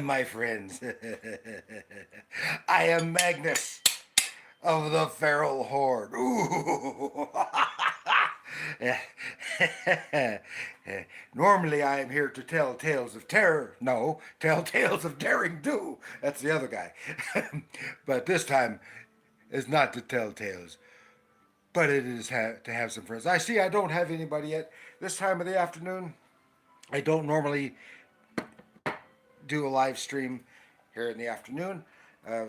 My friends, I am Magnus of the Feral Horde. Ooh. Normally, I am here to tell tales of terror. No, tell tales of daring do. That's the other guy. But this time is not to tell tales, but it is to have some friends. I see I don't have anybody yet. This time of the afternoon, I don't normally do a live stream here in the afternoon. Uh,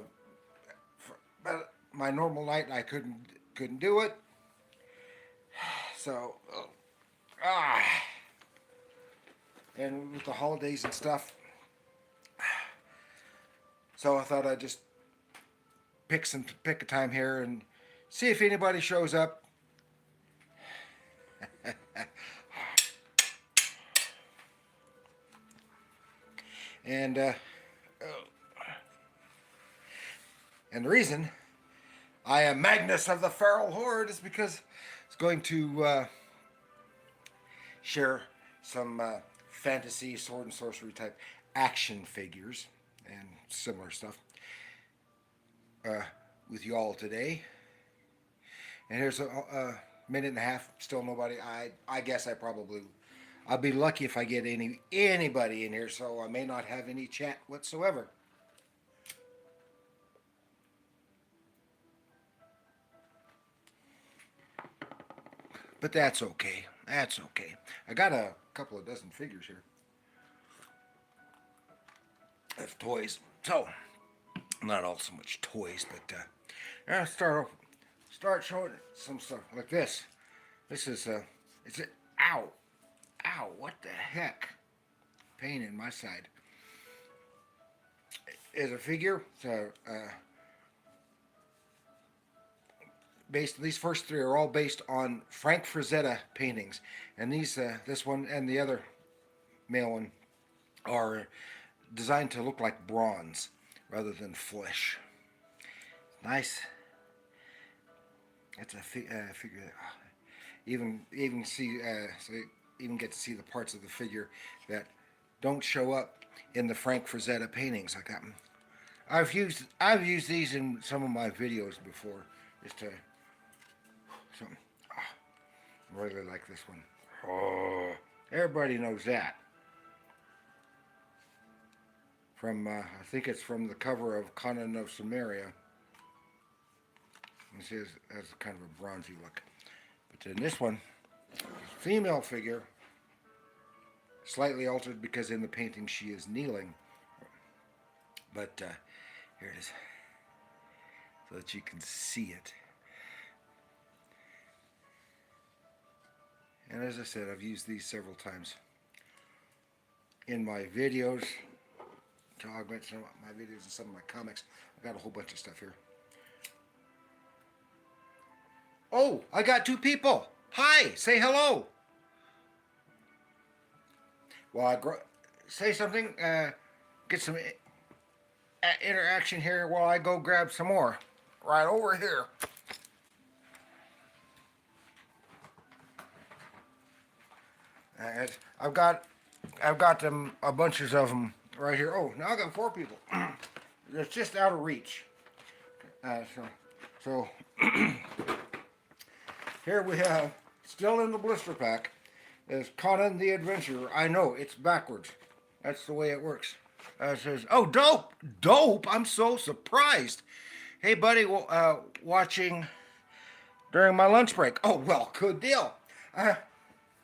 but my normal night I couldn't do it. So ah, and with the holidays and stuff, so I thought I'd just pick a time here and see if anybody shows up. And and the reason I am Magnus of the Feral Horde is because it's going to share some fantasy sword and sorcery type action figures and similar stuff uh, with you all today. And here's a minute and a half. Still nobody. I guess I'll be lucky if I get anybody in here. So I may not have any chat whatsoever. But that's okay. That's okay. I got a couple of dozen figures here of toys. So not all so much toys, but I'll start showing some stuff like this. This is it's a, ow, ow, what the heck? Pain in my side. Is a figure. So based these first three are all based on Frank Frazetta paintings, and this one and the other male one are designed to look like bronze rather than flesh. Nice. It's a figure that even see so you even get to see the parts of the figure that don't show up in the Frank Frazetta paintings like that. I've used these in some of my videos before, just to something. Oh, really like this one. Oh, everybody knows that. From I think it's from the cover of Conan of Samaria. This has kind of a bronzy look. But then this one, female figure, slightly altered because in the painting she is kneeling. But here it is, so that you can see it. And as I said, I've used these several times in my videos to augment some of my videos and some of my comics. I've got a whole bunch of stuff here. Oh, I got two people. Hi, say hello. Well, say something, get some interaction here while I go grab some more. Right over here. I've got them a bunches of them right here. Oh, now I got four people. It's just out of reach. So here we have, still in the blister pack, is Conan the Adventurer. I know it's backwards. That's the way it works. It says, "Oh, dope, dope! I'm so surprised. Hey, buddy, watching during my lunch break. Oh, well, good deal.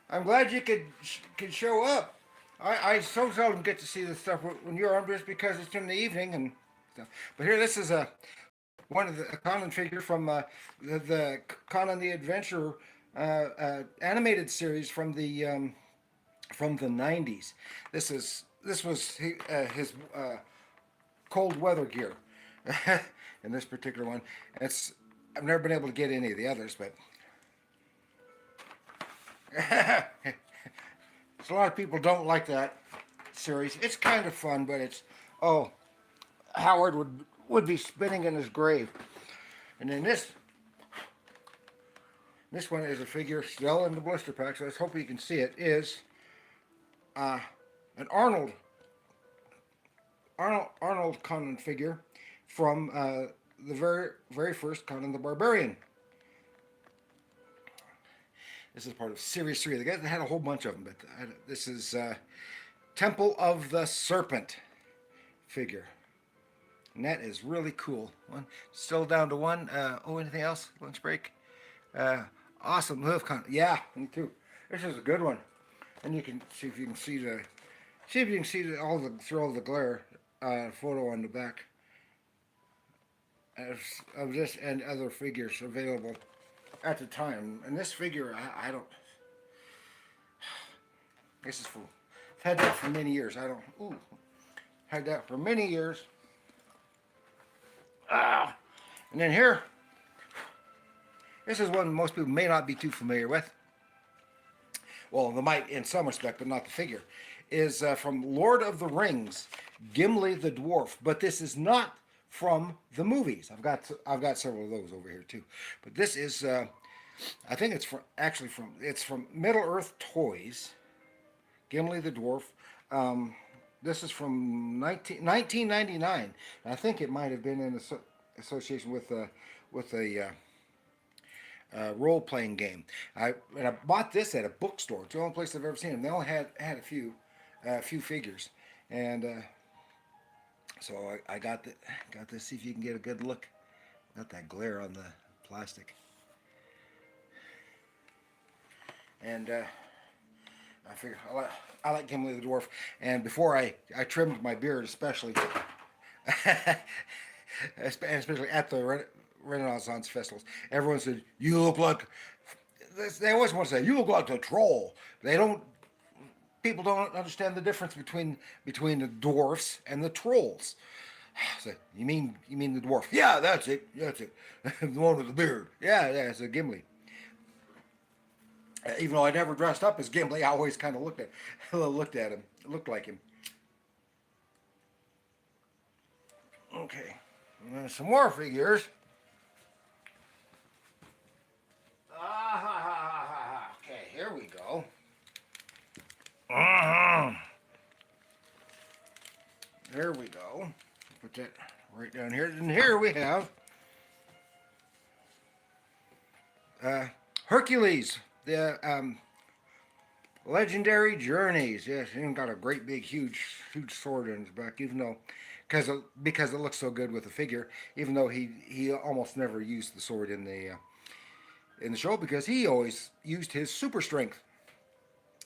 I'm glad you could show up. I so seldom get to see this stuff when you're on, just because it's in the evening and stuff. But here, this is one of the Conan figure from the Conan the Adventurer animated series from the 90s. This was his cold weather gear in this particular one. I've never been able to get any of the others, but so a lot of people don't like that series. It's kind of fun, but Howard would be spinning in his grave. And then this one is a figure still in the blister pack, so let's hope you can see it. Is an Arnold Arnold Conan figure from the very first Conan the Barbarian. This is part of Series 3. The guys had a whole bunch of them, but this is Temple of the Serpent figure. And that is really cool. One, still down to one. Anything else? Lunch break? Awesome. Yeah, me too. This is a good one. And you can see if you can see all the glare photo on the back of this and other figures available at the time. And this figure, I don't. This is for. I've had that for many years. Had that for many years. And then here, this is one most people may not be too familiar with. Well, they might in some respect, but not the figure. Is from Lord of the Rings, Gimli the Dwarf. But this is not from the movies. I've got several of those over here too. But this is, I think it's from Middle Earth Toys, Gimli the Dwarf. This is from 1999. I think it might have been in association with a role-playing game. I bought this at a bookstore. It's the only place I've ever seen them. They only had a few figures, and so I got this. See if you can get a good look. Got that glare on the plastic, and I figured I like Gimli the Dwarf. And before I trimmed my beard, especially at the Renaissance festivals, everyone said, "You look like." They always want to say, "You look like the troll." People don't understand the difference between the dwarfs and the trolls. So, you mean the dwarf? Yeah, that's it. The one with the beard. Yeah, it's a Gimli. Even though I never dressed up as Gimli, I always kind of looked at him. It looked like him. Okay, some more figures. Okay, here we go. There we go. Put that right down here. And here we have Hercules, the Legendary Journeys. Yes, he's got a great big huge sword in his back, even though because it looks so good with the figure, even though he almost never used the sword in the show because he always used his super strength.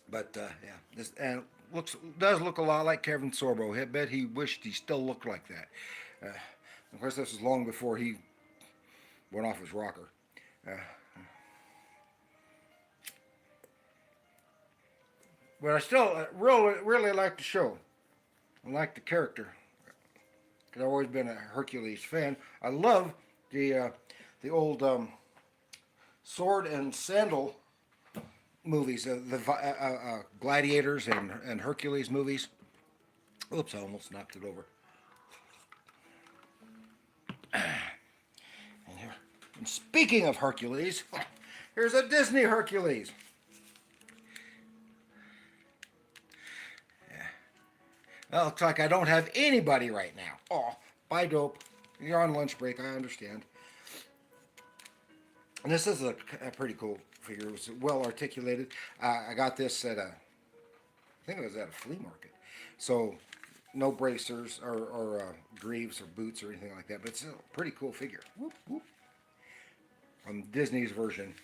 But yeah, this does look a lot like Kevin Sorbo. I bet he wished he still looked like that. Of course, this was long before he went off his rocker. But I still really like the show. I like the character. Because I've always been a Hercules fan. I love the old sword and sandal movies, the Gladiators and Hercules movies. Oops, I almost knocked it over. And speaking of Hercules, here's a Disney Hercules. Well, looks like I don't have anybody right now. Oh, bye, Dope. You're on lunch break, I understand. And this is a pretty cool figure. It was well articulated. I got this I think it was at a flea market. So, no bracers or greaves or boots or anything like that. But it's a pretty cool figure. Whoop, whoop. From Disney's version.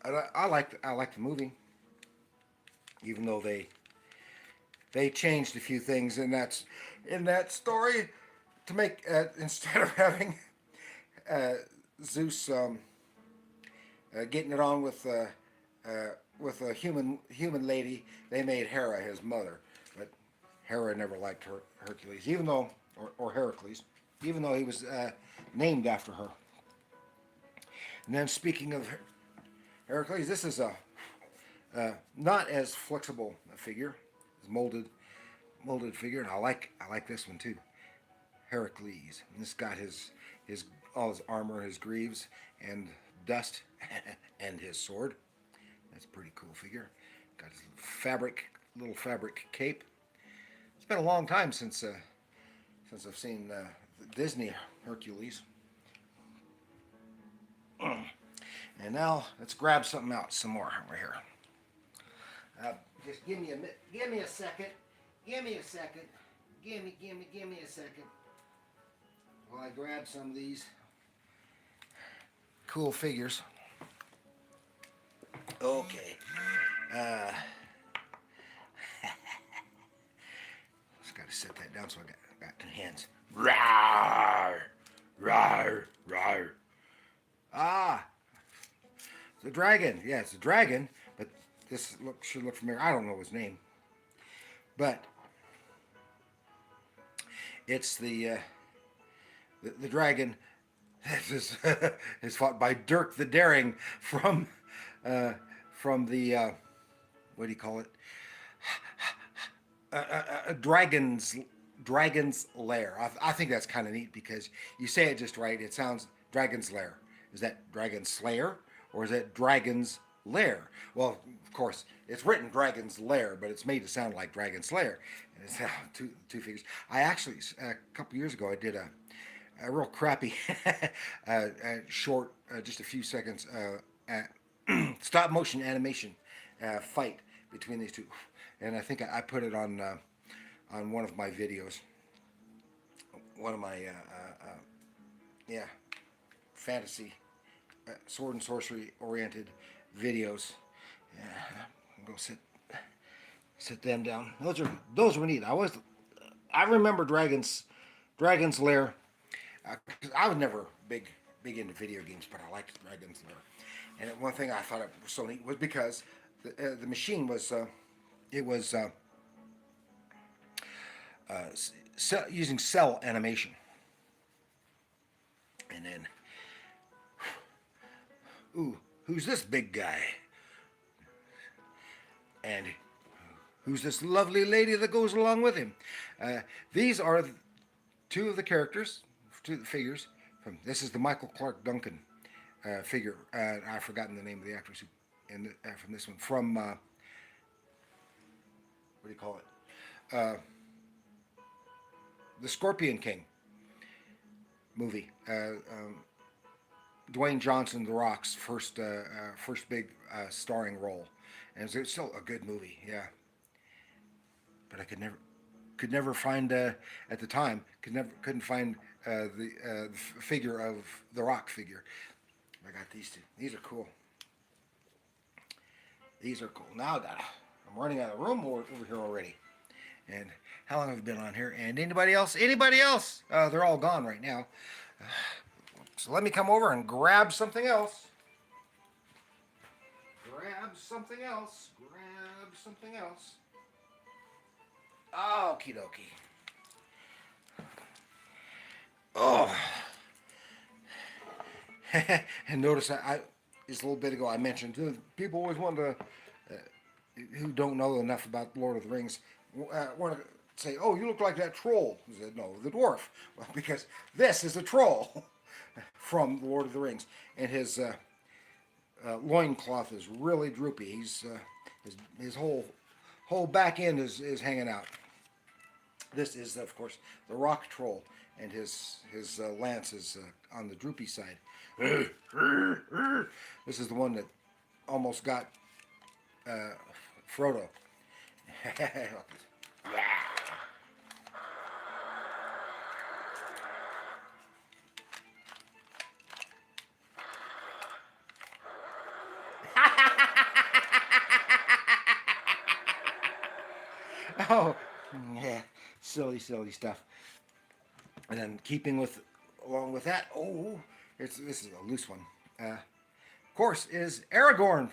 I like the movie, even though they changed a few things in that story to make instead of having Zeus getting it on with a human lady, they made Hera his mother. But Hera never liked Hercules, even though or Heracles, even though he was named after her. And then speaking of Heracles, this is a not as flexible a figure. It's molded figure, and I like this one too. Heracles. And this got all his armor, his greaves, and dust, and his sword. That's a pretty cool figure. Got his little fabric cape. It's been a long time since since I've seen the Disney Hercules. And now let's grab something else, some more over here. Just give me a minute. Give me a second. Give me a second. Give me a second. While I grab some of these cool figures. Okay. Just got to set that down so I got 2 hands. Rawr! Rawr! Rawr! Ah! The dragon. Yeah, it's a dragon, but this should look familiar. I don't know his name. But it's the dragon that is fought by Dirk the Daring from the what do you call it? Dragon's Lair. I think that's kind of neat because you say it just right. It sounds Dragon's Lair. Is that Dragon Slayer or is that Dragon's Lair? Well, of course, it's written Dragon's Lair, but it's made to sound like Dragon Slayer. And it's two figures. I actually a couple years ago I did a real crappy short, just a few seconds stop motion animation fight between these two, and I think I put it on one of my videos, one of my fantasy sword and sorcery oriented videos. Yeah, I'm gonna sit them down. Those were neat. I remember Dragon's Lair. I was never big into video games, but I liked Dragon's Lair. And one thing I thought it was so neat was because the machine was using cell animation, and then, ooh, who's this big guy? And who's this lovely lady that goes along with him? These are two of the characters, two of the figures. This is the Michael Clark Duncan figure. I've forgotten the name of the actress from this one. From what do you call it? The Scorpion King movie. Dwayne Johnson, The Rock's first big starring role, and it's still a good movie. Yeah, but I could never find at the time couldn't find the figure of the Rock figure. I got these two. These are cool. These are cool. Now that I'm running out of room over here already. And how long have I been on here? And anybody else? Anybody else? They're all gone right now. So let me come over and grab something else. Grab something else. Grab something else. Okie dokie. Oh. And notice just a little bit ago I mentioned people always want to, who don't know enough about Lord of the Rings, want to say, "Oh, you look like that troll." I said, "No, the dwarf." Well, because this is a troll from Lord of the Rings, and his loincloth is really droopy. He's his whole back end is hanging out. This is, of course, the rock troll, and his lance is on the droopy side. This is the one that almost got Frodo. Oh, yeah, silly stuff. And then along with that, this is a loose one. Of course, is Aragorn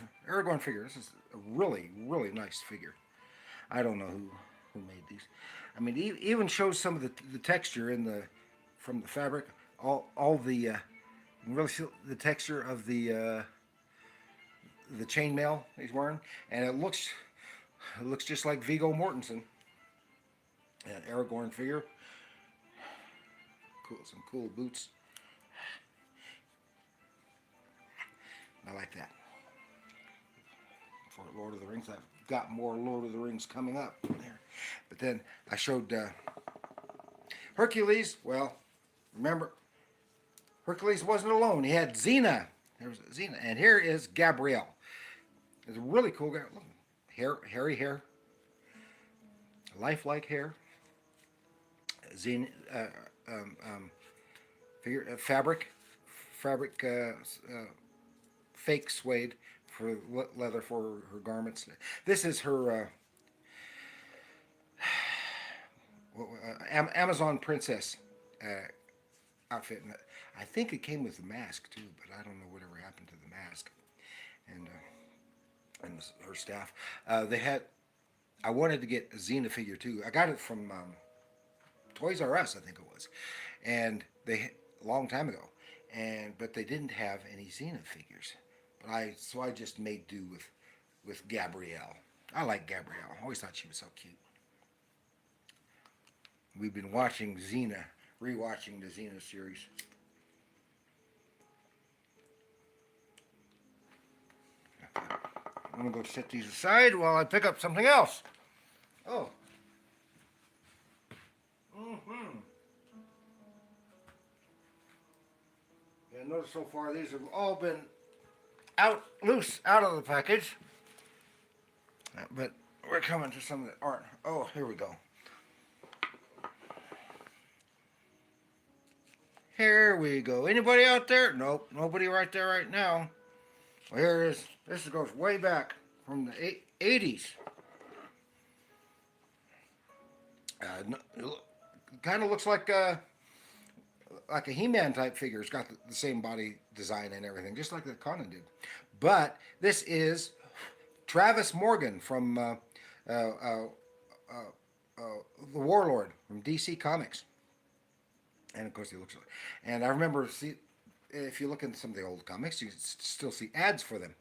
figure. This is a really nice figure. I don't know who made these. I mean, even shows some of the texture from the fabric. All the you can really feel the texture of the chainmail he's wearing, and it looks just like Viggo Mortensen. An Aragorn figure. Cool, some cool boots. I like that. For Lord of the Rings, I've got more Lord of the Rings coming up there. But then I showed Hercules, well, remember, Hercules wasn't alone. He had Xena. There was Xena. And here is Gabrielle. It's a really cool guy. Look, hair, hairy hair, lifelike hair. Xena, fabric, fake suede for leather for her garments. This is her Amazon princess outfit. And I think it came with the mask too, but I don't know whatever happened to the mask and her staff. They had. I wanted to get a Xena figure too. I got it from Toys R Us, I think it was, and they a long time ago, but they didn't have any Xena figures. But I just made do with Gabrielle. I like Gabrielle. I always thought she was so cute. We've been watching rewatching the Xena series. I'm gonna go set these aside while I pick up something else. Oh. Yeah, notice so far these have all been loose out of the package. But we're coming to some that aren't. Oh, here we go. Here we go. Anybody out there? Nope, nobody right there right now. Well, here it is. This goes way back from the 80s. Kind of looks like a He-Man type figure. It's got the same body design and everything, just like the Conan did. But this is Travis Morgan from the Warlord from DC Comics. And of course he looks like. And I remember, if you look into some of the old comics, you still see ads for them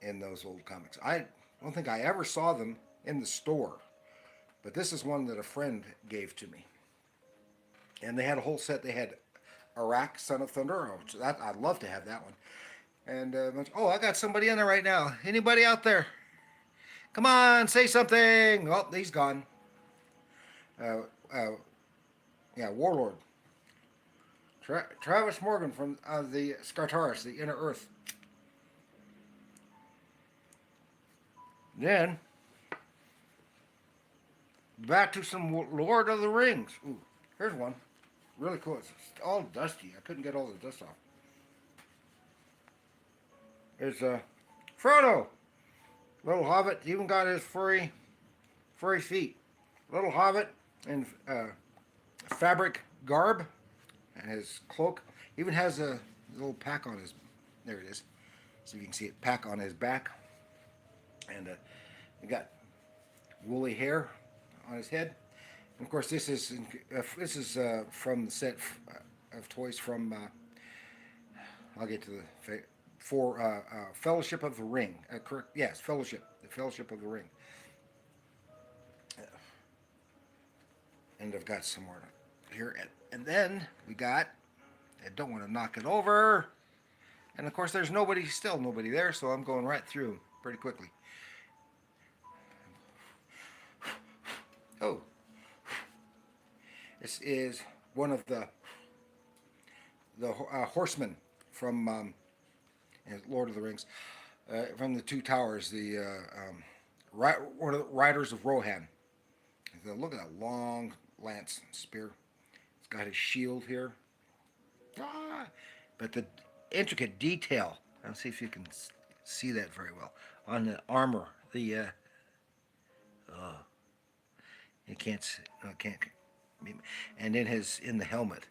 in those old comics. I don't think I ever saw them in the store, but this is one that a friend gave to me. And they had a whole set. They had Iraq, Son of Thunder. I'd love to have that one. And I got somebody in there right now. Anybody out there? Come on, say something. Oh, he's gone. Warlord. Travis Morgan from the Skartaris, the Inner Earth. Then, back to some Lord of the Rings. Ooh, here's one. Really cool. It's all dusty. I couldn't get all the dust off. It's Frodo. Little Hobbit. Even got his furry feet. Little Hobbit in fabric garb. And his cloak even has a little pack on his. There it is, so you can see it. Pack on his back, and he got woolly hair on his head. And of course, this is from the set of toys from. I'll get to the Fellowship of the Ring. Correct? Yes, Fellowship. The Fellowship of the Ring. And I've got some more here. And then we got, I don't want to knock it over. And of course there's still nobody there, so I'm going right through pretty quickly. Oh. This is one of the horsemen from Lord of the Rings, from the Two Towers, one of the riders of Rohan. Look at that long lance spear. Got his shield here. But the intricate detail, I'll see if you can see that very well, on the armor. You can't see, and in the helmet.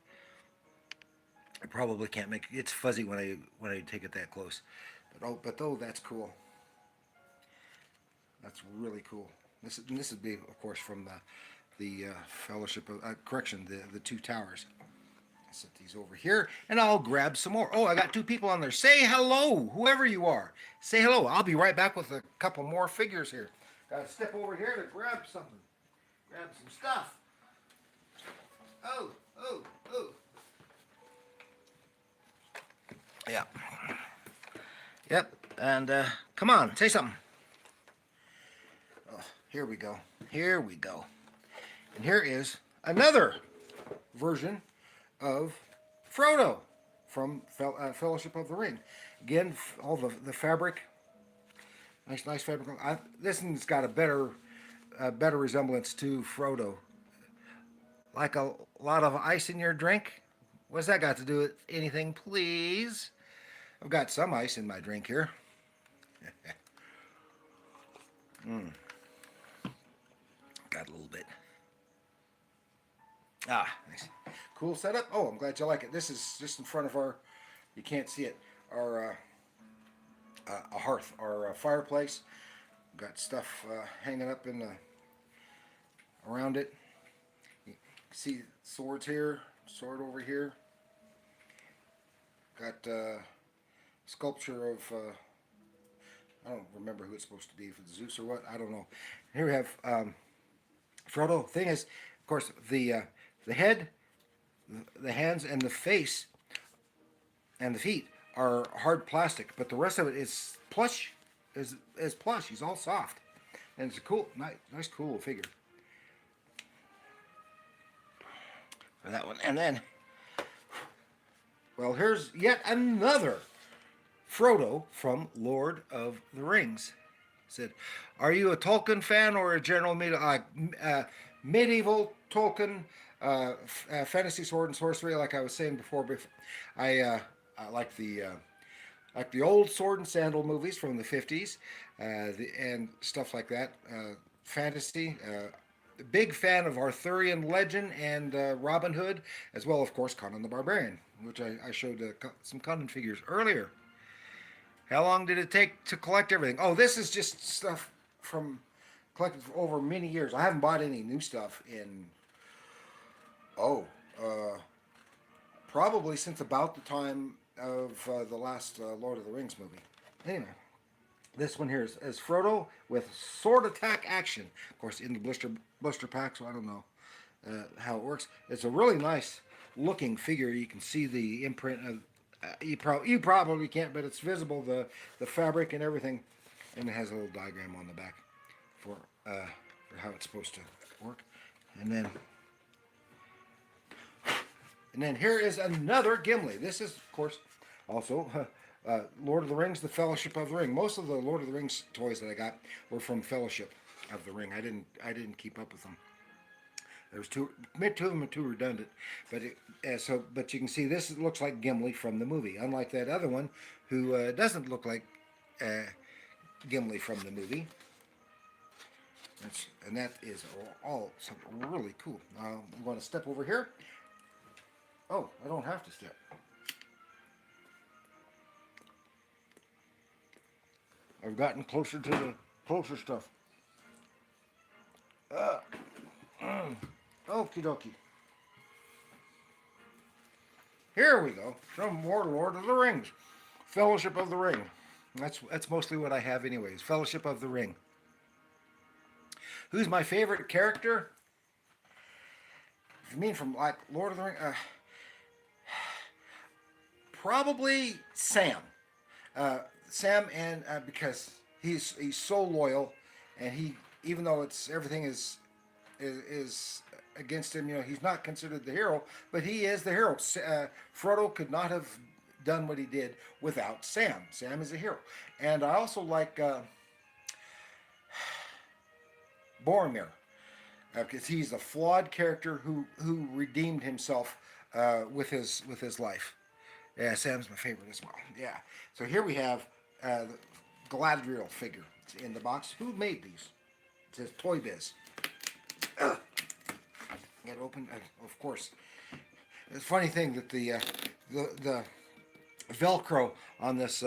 I probably can't make it's fuzzy when I take it that close. But that's cool. That's really cool. This would be, of course, from the Fellowship of the Two Towers. I'll set these over here, and I'll grab some more. Oh, I got two people on there. Say hello, whoever you are. Say hello. I'll be right back with a couple more figures here. Got to step over here to grab something. Grab some stuff. Oh. Yeah. Yep. And come on, say something. Oh, here we go. And here is another version of Frodo from Fellowship of the Ring. Again, all the fabric, nice fabric. This one's got a better resemblance to Frodo. Like a lot of ice in your drink. What's that got to do with anything, please? I've got some ice in my drink here. Got a little bit. Nice. Cool setup. Oh, I'm glad you like it. This is just in front of our, you can't see it, our a hearth, our fireplace. Got stuff hanging up in the, around it. You can see swords here, sword over here. Got sculpture of, I don't remember who it's supposed to be, if it's Zeus or what, I don't know. Here we have Frodo. Thing is, of course, the head, the hands, and the face, and the feet are hard plastic, but the rest of it is plush. Is plush. He's all soft, and it's a cool, nice, cool figure. For that one, and then, well, here's yet another Frodo from Lord of the Rings. Said, "Are you a Tolkien fan or a general medieval Tolkien fantasy sword and sorcery?" Like I was saying before, I like the old sword and sandal movies from the 50s and stuff like that. Fantasy. Big fan of Arthurian legend and Robin Hood, as well, of course, Conan the Barbarian, which I showed some Conan figures earlier. How long did it take to collect everything? Oh, this is just stuff from collected for over many years. I haven't bought any new stuff in, probably since about the time of the last Lord of the Rings movie. Anyway, this one here is Frodo with sword attack action. Of course, in the blister pack, so I don't know how it works. It's a really nice looking figure. You can see the imprint of, you probably can't, but it's visible, the fabric and everything, and it has a little diagram on the back for how it's supposed to work. And then here is another Gimli. This is, of course, also Lord of the Rings, the Fellowship of the Ring. Most of the Lord of the Rings toys that I got were from Fellowship of the Ring. I didn't keep up with them. There was two of them are too redundant, but but you can see this looks like Gimli from the movie, unlike that other one who doesn't look like Gimli from the movie. And that is all something really cool. I'm going to step over here. Oh, I don't have to step. I've gotten closer to the closer stuff. Okie dokie. Here we go. Some more Lord of the Rings. Fellowship of the Ring. That's mostly what I have anyways. Fellowship of the Ring. Who's my favorite character? I mean, from like Lord of the Rings, probably Sam. Sam, and because he's so loyal, and he, even though everything is against him, he's not considered the hero, but he is the hero. Frodo could not have done what he did without Sam. Sam is a hero, and I also like Boromir, because he's a flawed character who redeemed himself with his life. Yeah, Sam's my favorite as well. Yeah. So here we have the Galadriel figure. It's in the box. Who made these? It says Toy Biz. Get open, of course. It's a funny thing that the Velcro on this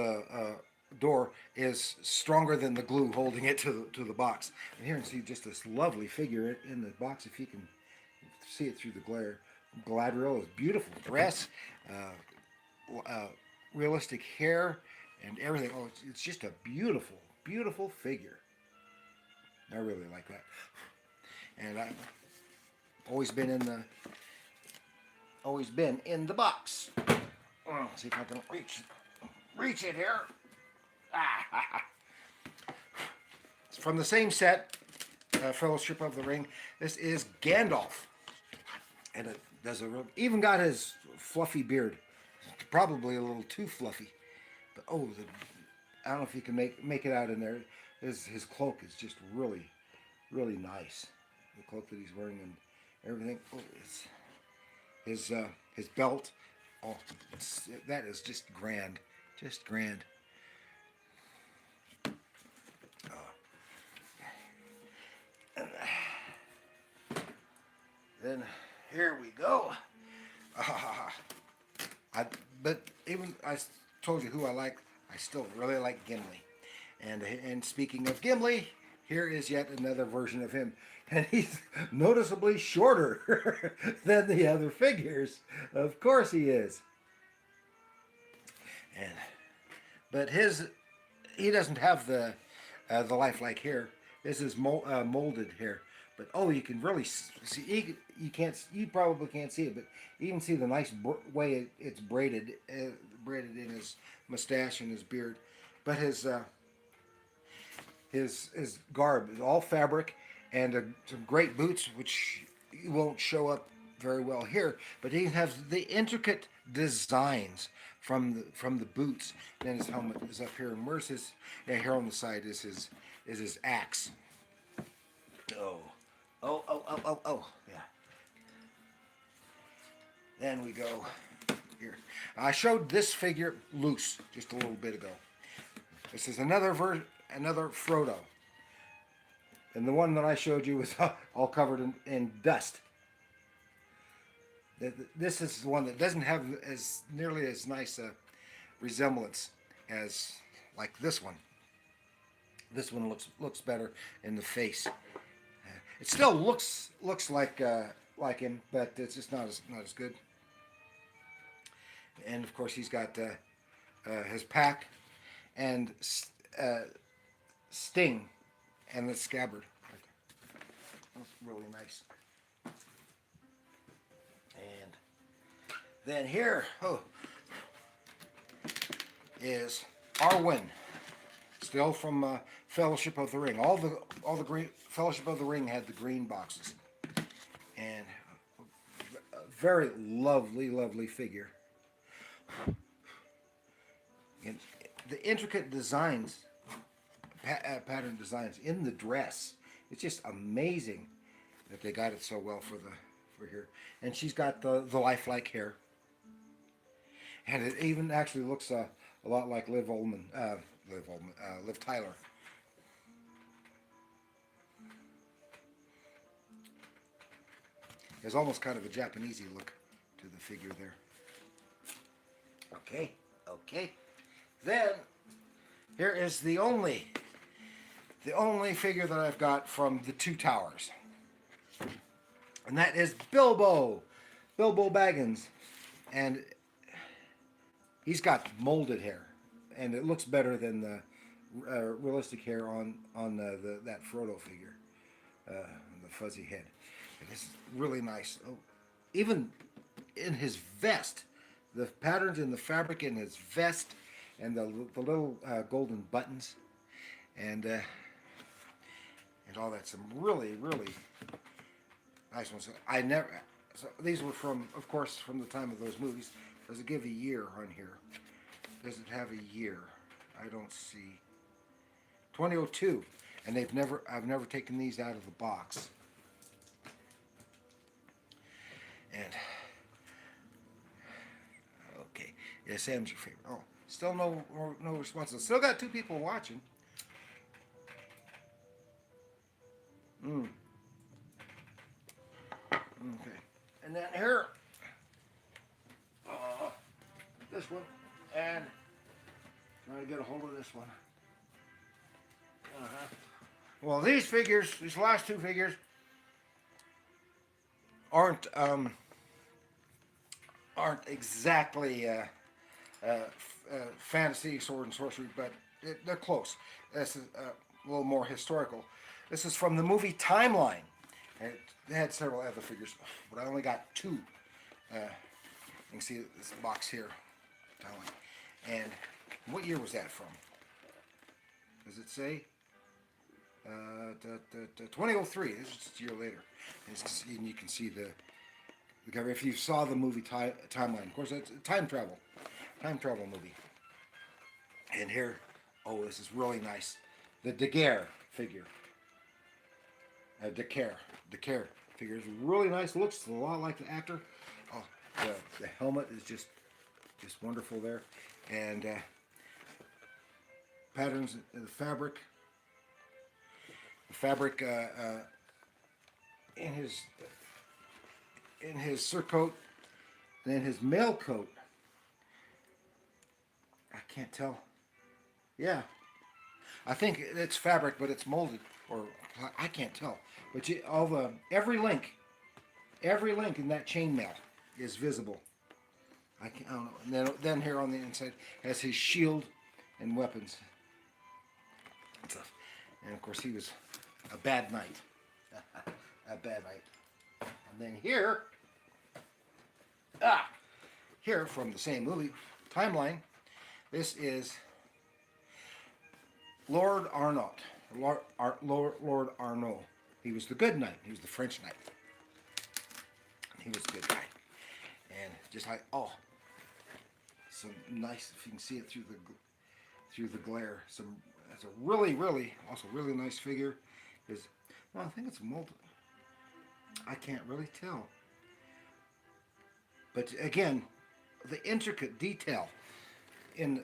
door is stronger than the glue holding it to the box. And here you see just this lovely figure in the box, if you can see it through the glare. Galadriel is beautiful dress, realistic hair, and everything. Oh, it's just a beautiful, beautiful figure. I really like that. And I've always been in the box. Oh, see if I can reach it here. It's from the same set, Fellowship of the Ring. This is Gandalf. And it does a real, even got his fluffy beard, probably a little too fluffy. But oh, I don't know if you can make it out in there. His cloak is just really, really nice. The cloak that he's wearing and everything. Oh, his belt. Oh, that is just grand, just grand. Then here we go. But even I told you who I like. I still really like Gimli. And speaking of Gimli, here is yet another version of him, and he's noticeably shorter than the other figures. Of course he is. And but he doesn't have the lifelike hair. This is molded hair. But oh, you can really see. You probably can't see it, but you can see the nice way it's braided, braided in his mustache and his beard. But his garb is all fabric and some great boots, which won't show up very well here. But he has the intricate designs from the boots. Then his helmet is up here, and where's his? Yeah, here on the side is his axe. Oh, yeah. Then we go here. I showed this figure loose just a little bit ago. This is another Frodo. And the one that I showed you was all covered in dust. This is the one that doesn't have as nearly as nice a resemblance as like this one. This one looks better in the face. It still looks like him, but it's just not as good. And of course, he's got his pack and Sting and the scabbard. That's really nice. And then here, is Arwen, still from Fellowship of the Ring. All the green Fellowship of the Ring had the green boxes, and a very lovely figure. And the intricate designs, pattern designs in the dress. It's just amazing that they got it so well for here. And she's got the lifelike hair, and it even actually looks a lot like Liv Tyler. There's almost kind of a Japanesey look to the figure there. Okay. Then here is the only figure that I've got from the Two Towers, and that is Bilbo Baggins, and he's got molded hair, and it looks better than the realistic hair on that Frodo figure, the fuzzy head. And this is really nice. Oh, even in his vest, the patterns in the fabric in his vest, and the little golden buttons, and all that. Some really nice ones. So these were of course, from the time of those movies. Does it give a year on here? Does it have a year? I don't see. 2002, and I've never taken these out of the box. And okay, yeah, Sam's your favorite. Oh, still no responses. Still got 2 people watching. Okay, and then here, this one, and trying to get a hold of this one. Well, these last 2 figures, aren't exactly fantasy sword and sorcery, but they're close. This is a little more historical. This is from the movie Timeline. And they had several other figures, but I only got 2. You can see this box here. And what year was that from? Does it say? 2003. This is just a year later. And you can see if you saw the movie Timeline, of course, it's a time travel movie. And here, oh, this is really nice. The Daguerre figure. Daguerre figure is really nice. Looks a lot like the actor. Oh, the helmet is just wonderful there, and patterns in the fabric. The fabric in his surcoat and in his mail coat. I can't tell. Yeah, I think it's fabric, but it's molded, or I can't tell. But every link in that chainmail is visible. I don't know. And then here on the inside has his shield and weapons and stuff. And of course he was a bad knight. A bad knight. And then here from the same movie, Timeline, this is Lord Arnaud. Lord Arnaud. He was the good knight. He was the French knight. He was a good guy. And just like, oh, some nice, if you can see it through the glare, that's a really nice figure. I think it's molded. I can't really tell. But again, the intricate detail in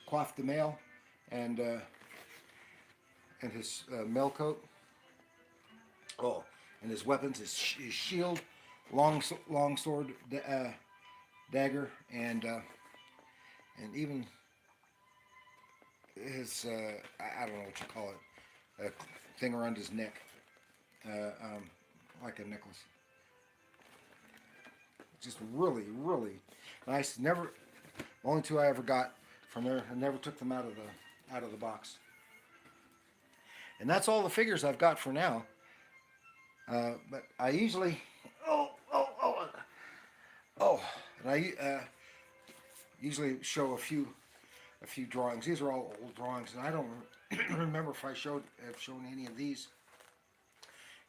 coiffe de mail and his mail coat. Oh, and his weapons, his shield, long sword, dagger, and even his I don't know what you call it, a thing around his neck, like a necklace. Just really nice. Only two I ever got from there. I never took them out of the box. And that's all the figures I've got for now. But I usually and I usually show a few drawings. These are all old drawings, and I don't remember if have shown any of these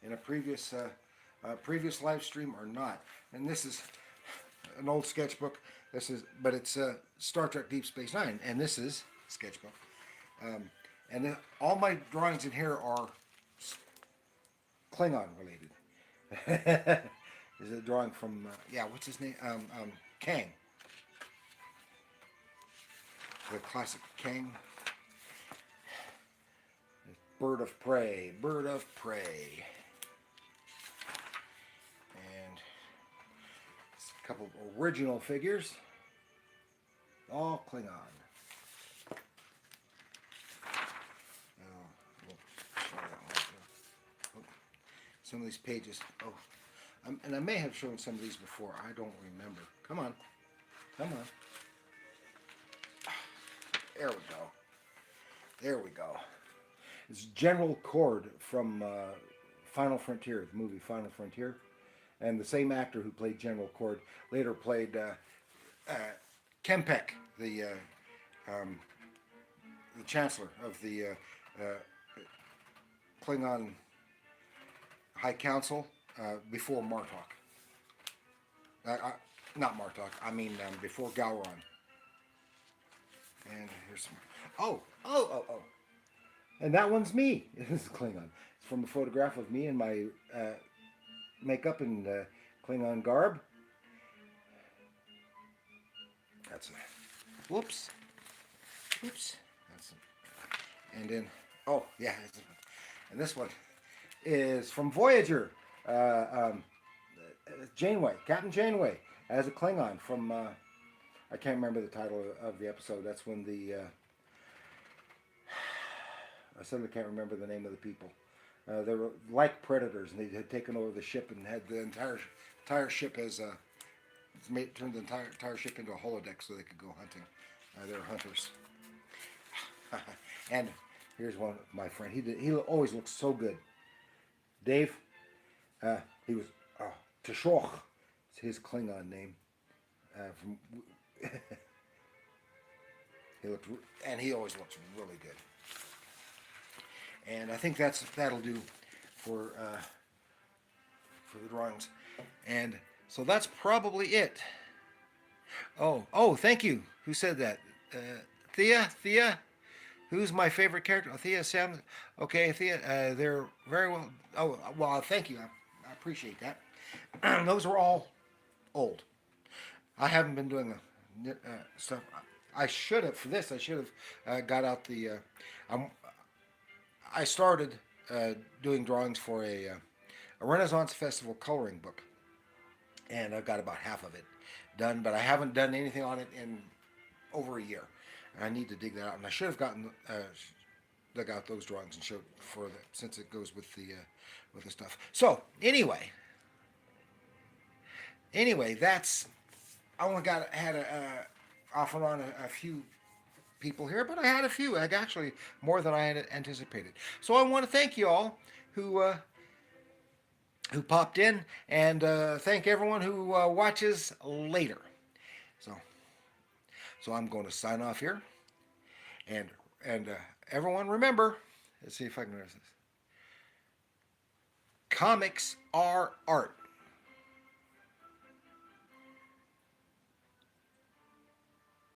in a previous live stream or not. And this is an old sketchbook. But it's Star Trek Deep Space Nine, and this is sketchbook. And then all my drawings in here are Klingon related. There's a drawing from what's his name? Kang. The classic Kang. Bird of Prey. And a couple of original figures. All Klingon. Some of these pages. And I may have shown some of these before. I don't remember. Come on. There we go. It's General Cord from Final Frontier, the movie Final Frontier. And the same actor who played General Cord later played Kempek, the Chancellor of the Klingon High Council before Martok. Not Martok. I mean before Gowron. And here's some. Oh! And that one's me. This is Klingon. It's from a photograph of me in my makeup and Klingon garb. That's a. Whoops. That's a, and then. Oh yeah. And this one is from Voyager. Janeway, Captain Janeway, as a Klingon from. I can't remember the title of the episode. That's when I suddenly can't remember the name of the people. They were like predators, and they had taken over the ship and had the entire ship as turned the entire ship into a holodeck so they could go hunting. They were hunters. And here's one of my friend. He always looks so good. Dave. He was Tashoch. It's his Klingon name. He always looks really good. And I think that'll do for the drawings. And so that's probably it. Oh, thank you. Who said that? Thea, who's my favorite character? Oh, Thea, Sam. Okay, Thea, they're very well. Oh, well, thank you. I appreciate that. Those were all old. I haven't been doing stuff. I should have for this. I should have got out the. Um, I started doing drawings for a Renaissance Festival coloring book, and I've got about half of it done, but I haven't done anything on it in over a year. I need to dig that out, and I should have gotten dug out those drawings and showed for the since it goes with the stuff. So anyway, that's I only got had off and on a few people here, but I had a few. I actually more than I had anticipated. So I want to thank you all who popped in, and thank everyone who watches later. So so I'm going to sign off here, and and everyone remember. Let's see if I can remember this. Comics are art.